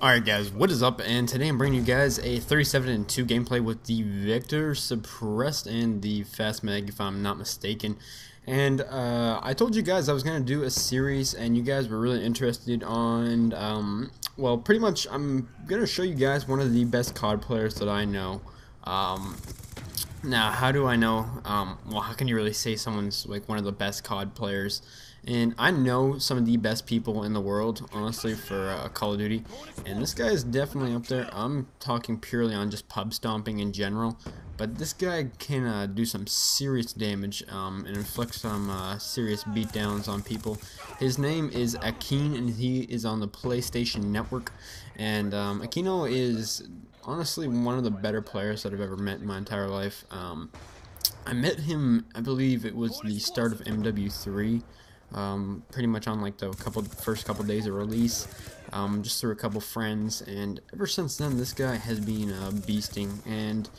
Alright guys, what is up? And today I'm bringing you guys a 37-2 gameplay with the Vector suppressed and the fast mag, if I'm not mistaken. And I told you guys I was going to do a series and you guys were really interested on, well, pretty much I'm going to show you guys one of the best CoD players that I know. Now, how do I know? Well, how can you really say someone's like one of the best CoD players? And I know some of the best people in the world, honestly, for Call of Duty. And this guy is definitely up there. I'm talking purely on just pub stomping in general. But this guy can do some serious damage and inflict some serious beatdowns on people. His name is Akeen, and he is on the PlayStation Network. And Akeen0 is honestly one of the better players that I've ever met in my entire life. I met him, I believe it was the start of MW3. Pretty much on like the first couple days of release, just through a couple friends, and ever since then this guy has been beasting. And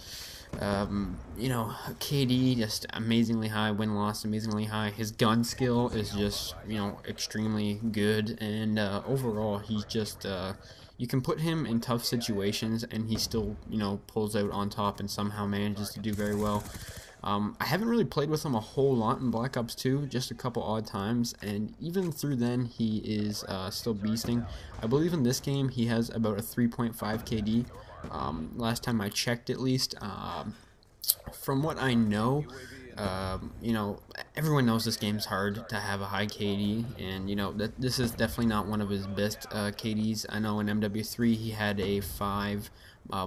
you know, KD just amazingly high, win-loss amazingly high. His gun skill is just, you know, extremely good, and overall he's just you can put him in tough situations and he still, you know, pulls out on top and somehow manages to do very well. I haven't really played with him a whole lot in Black Ops 2, just a couple odd times, and even through then he is still beasting. I believe in this game he has about a 3.5 KD, last time I checked at least. From what I know, you know, everyone knows this game's hard to have a high KD, and you know that this is definitely not one of his best KDs. I know in MW3 he had a 5,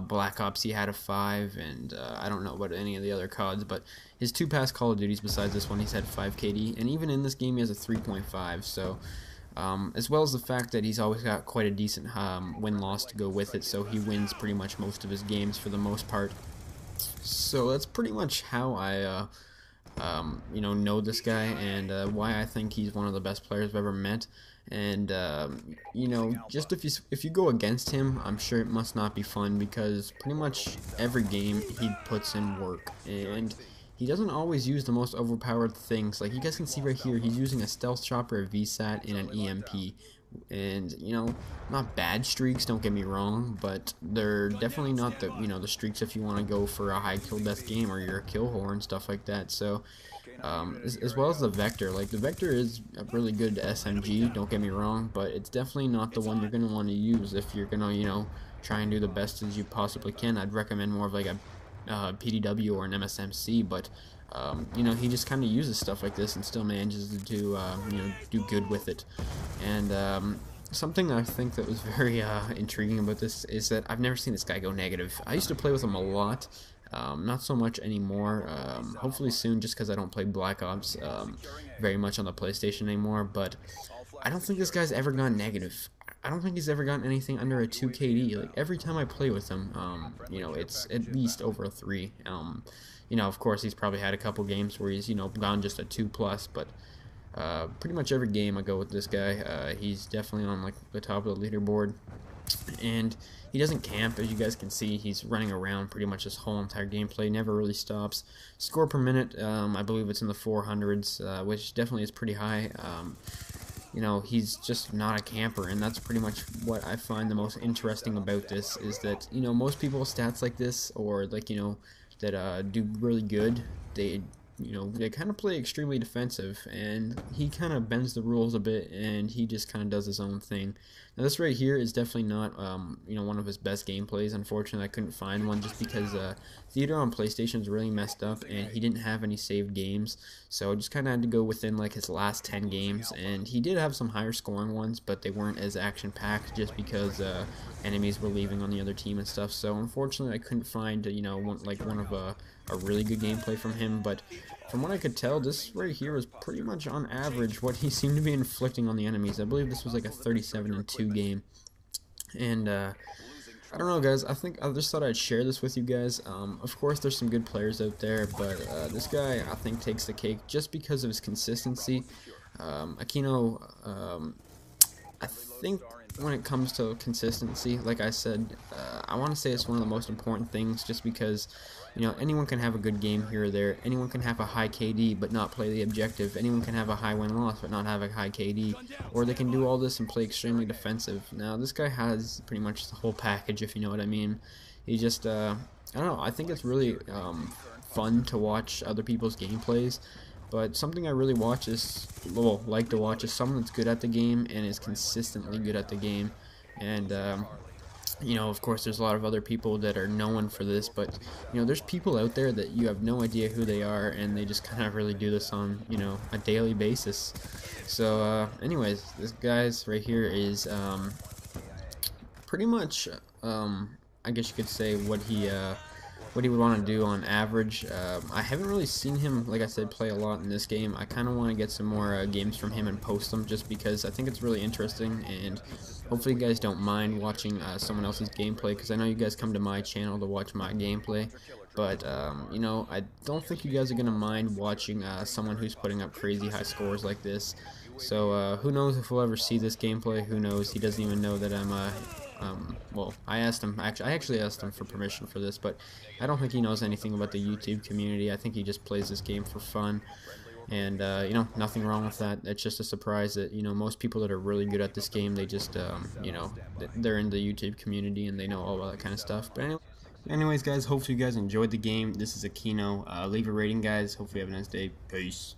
Black Ops he had a 5, and I don't know about any of the other CODs, but his 2 past Call of Duties besides this one he's had 5 KD, and even in this game he has a 3.5, so as well as the fact that he's always got quite a decent win-loss to go with it, so he wins pretty much most of his games for the most part. So that's pretty much how I you know this guy, and why I think he's one of the best players I've ever met. And you know, just if you go against him, I'm sure it must not be fun, because pretty much every game he puts in work, and he doesn't always use the most overpowered things. Like you guys can see right here, he's using a stealth chopper, a VSAT, and an EMP. And you know, not bad streaks, don't get me wrong, but they're definitely not the, you know, the streaks if you want to go for a high kill death game or you're a kill whore and stuff like that. So as well as the Vector, like the Vector is a really good SMG, don't get me wrong, but it's definitely not the one you're going to want to use if you're going to, you know, try and do the best as you possibly can. I'd recommend more of like a PDW or an MSMC, but you know, he just kind of uses stuff like this and still manages to do, you know, do good with it. And something I think that was very intriguing about this is that I've never seen this guy go negative. I used to play with him a lot, not so much anymore, hopefully soon, just because I don't play Black Ops very much on the PlayStation anymore, but I don't think this guy's ever gone negative. I don't think he's ever gotten anything under a 2 KD. Like every time I play with him, you know, it's at least over a 3. You know, of course, he's probably had a couple games where he's, you know, gone just a 2+, but pretty much every game I go with this guy, he's definitely on like the top of the leaderboard. And he doesn't camp, as you guys can see. He's running around pretty much this whole entire gameplay, never really stops. Score per minute, I believe it's in the 400s, which definitely is pretty high. You know, he's just not a camper, and that's pretty much what I find the most interesting about this, is that, you know, most people's stats like this, or like, you know, that do really good, they, you know, they kind of play extremely defensive, and he kind of bends the rules a bit, and he just kind of does his own thing. Now this right here is definitely not, you know, one of his best gameplays. Unfortunately, I couldn't find one just because Theater on PlayStation is really messed up, and he didn't have any saved games, so I just kind of had to go within like his last 10 games, and he did have some higher scoring ones, but they weren't as action-packed just because enemies were leaving on the other team and stuff. So unfortunately, I couldn't find, you know, one of a really good gameplay from him, but from what I could tell, this right here was pretty much on average what he seemed to be inflicting on the enemies. I believe this was like a 37-2 game. And I don't know, guys, I think I just thought I'd share this with you guys. Of course, there's some good players out there, but this guy, I think, takes the cake just because of his consistency. Akeen0, I think when it comes to consistency, like I said, I want to say it's one of the most important things, just because, you know, anyone can have a good game here or there. Anyone can have a high KD but not play the objective. Anyone can have a high win-loss but not have a high KD. Or they can do all this and play extremely defensive. Now, this guy has pretty much the whole package, if you know what I mean. He just, I don't know, I think it's really fun to watch other people's gameplays. But something I really watch is, well, like to watch, is someone that's good at the game and is consistently good at the game. And you know, of course, there's a lot of other people that are known for this, but you know, there's people out there that you have no idea who they are, and they just kind of really do this on, you know, a daily basis. So, anyways, this guy's right here is pretty much, I guess you could say what he would want to do on average. I haven't really seen him, like I said, play a lot in this game. I kind of want to get some more games from him and post them, just because I think it's really interesting, and hopefully you guys don't mind watching someone else's gameplay, because I know you guys come to my channel to watch my gameplay, but you know, I don't think you guys are going to mind watching someone who's putting up crazy high scores like this. So who knows if we'll ever see this gameplay, who knows, he doesn't even know that I'm well, I actually asked him for permission for this, but I don't think he knows anything about the YouTube community. I think he just plays this game for fun, and you know, nothing wrong with that. It's just a surprise that, you know, most people that are really good at this game, they just you know, they're in the YouTube community and they know all that kind of stuff. But anyways, guys, hopefully you guys enjoyed the game. This is Akeen0. Leave a rating, guys. Hopefully you have a nice day. Peace.